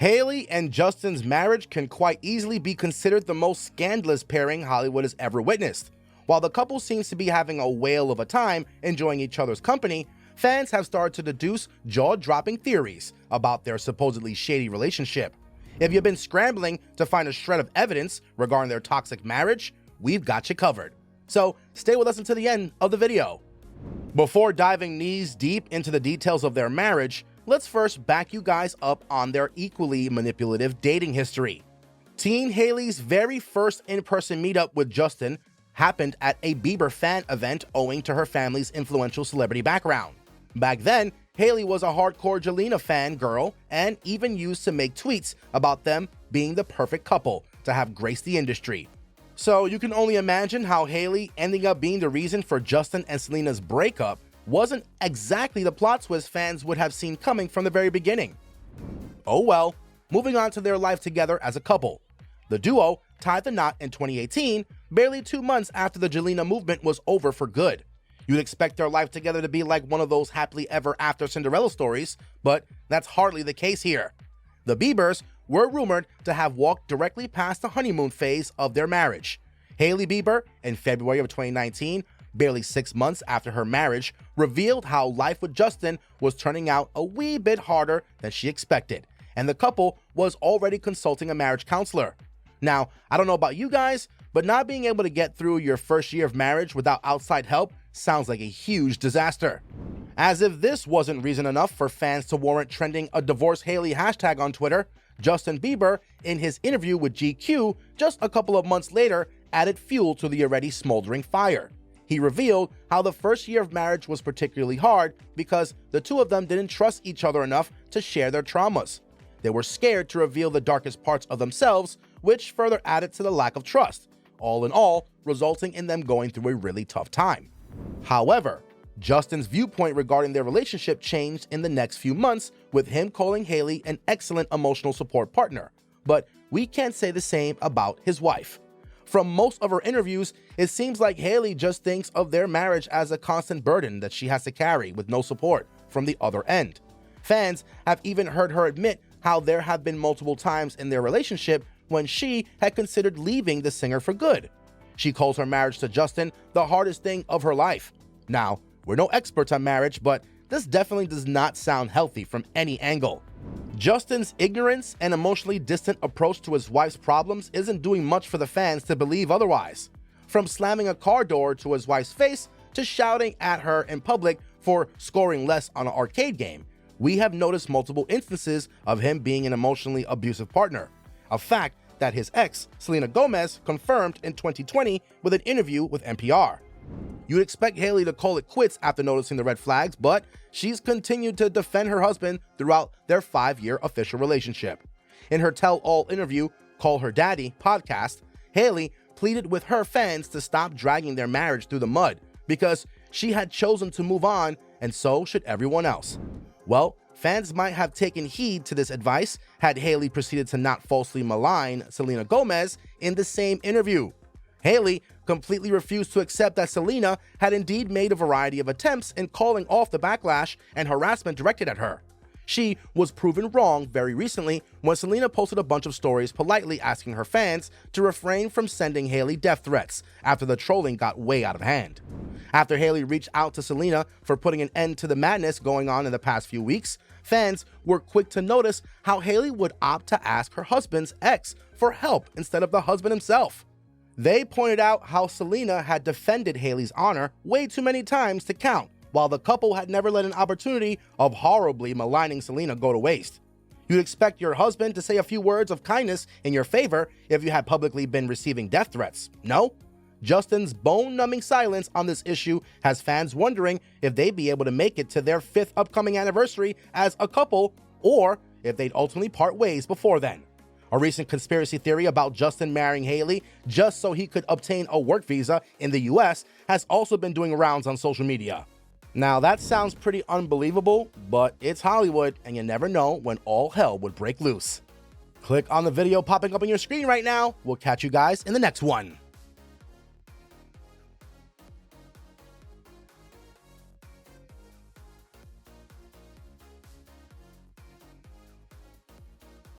Hailey and Justin's marriage can quite easily be considered the most scandalous pairing Hollywood has ever witnessed. While the couple seems to be having a whale of a time enjoying each other's company, fans have started to deduce jaw-dropping theories about their supposedly shady relationship. If you've been scrambling to find a shred of evidence regarding their toxic marriage, we've got you covered. So stay with us until the end of the video. Before diving knees deep into the details of their marriage, let's first back you guys up on their equally manipulative dating history. Teen Hailey's very first in-person meetup with Justin happened at a Bieber fan event owing to her family's influential celebrity background. Back then, Hailey was a hardcore Selena fan girl and even used to make tweets about them being the perfect couple to have graced the industry. So you can only imagine how Hailey ending up being the reason for Justin and Selena's breakup wasn't exactly the plot twist fans would have seen coming from the very beginning. Oh well, moving on to their life together as a couple. The duo tied the knot in 2018, barely 2 months after the Selena movement was over for good. You'd expect their life together to be like one of those happily ever after Cinderella stories, but that's hardly the case here. The Biebers were rumored to have walked directly past the honeymoon phase of their marriage. Hailey Bieber, in February of 2019, barely 6 months after her marriage, revealed how life with Justin was turning out a wee bit harder than she expected, and the couple was already consulting a marriage counselor. Now, I don't know about you guys, but not being able to get through your first year of marriage without outside help sounds like a huge disaster. As if this wasn't reason enough for fans to warrant trending a Divorce Hailey hashtag on Twitter, Justin Bieber, in his interview with GQ just a couple of months later, added fuel to the already smoldering fire. He revealed how the first year of marriage was particularly hard because the two of them didn't trust each other enough to share their traumas. They were scared to reveal the darkest parts of themselves, which further added to the lack of trust, all in all, resulting in them going through a really tough time. However, Justin's viewpoint regarding their relationship changed in the next few months, with him calling Hailey an excellent emotional support partner. But we can't say the same about his wife. From most of her interviews, it seems like Hailey just thinks of their marriage as a constant burden that she has to carry with no support from the other end. Fans have even heard her admit how there have been multiple times in their relationship when she had considered leaving the singer for good. She calls her marriage to Justin the hardest thing of her life. Now, we're no experts on marriage, but this definitely does not sound healthy from any angle. Justin's ignorance and emotionally distant approach to his wife's problems isn't doing much for the fans to believe otherwise. From slamming a car door to his wife's face to shouting at her in public for scoring less on an arcade game, we have noticed multiple instances of him being an emotionally abusive partner, a fact that his ex, Selena Gomez, confirmed in 2020 with an interview with NPR. You'd expect Hailey to call it quits after noticing the red flags, but she's continued to defend her husband throughout their 5-year official relationship. In her tell-all interview, Call Her Daddy podcast, Hailey pleaded with her fans to stop dragging their marriage through the mud because she had chosen to move on, and so should everyone else. Well, fans might have taken heed to this advice had Hailey proceeded to not falsely malign Selena Gomez in the same interview. Hailey completely refused to accept that Selena had indeed made a variety of attempts in calling off the backlash and harassment directed at her. She was proven wrong very recently when Selena posted a bunch of stories politely asking her fans to refrain from sending Hailey death threats after the trolling got way out of hand. After Hailey reached out to Selena for putting an end to the madness going on in the past few weeks, fans were quick to notice how Hailey would opt to ask her husband's ex for help instead of the husband himself. They pointed out how Selena had defended Hailey's honor way too many times to count, while the couple had never let an opportunity of horribly maligning Selena go to waste. You'd expect your husband to say a few words of kindness in your favor if you had publicly been receiving death threats, no? Justin's bone-numbing silence on this issue has fans wondering if they'd be able to make it to their 5th upcoming anniversary as a couple, or if they'd ultimately part ways before then. A recent conspiracy theory about Justin marrying Hailey just so he could obtain a work visa in the US has also been doing rounds on social media. Now that sounds pretty unbelievable, but it's Hollywood and you never know when all hell would break loose. Click on the video popping up on your screen right now. We'll catch you guys in the next one.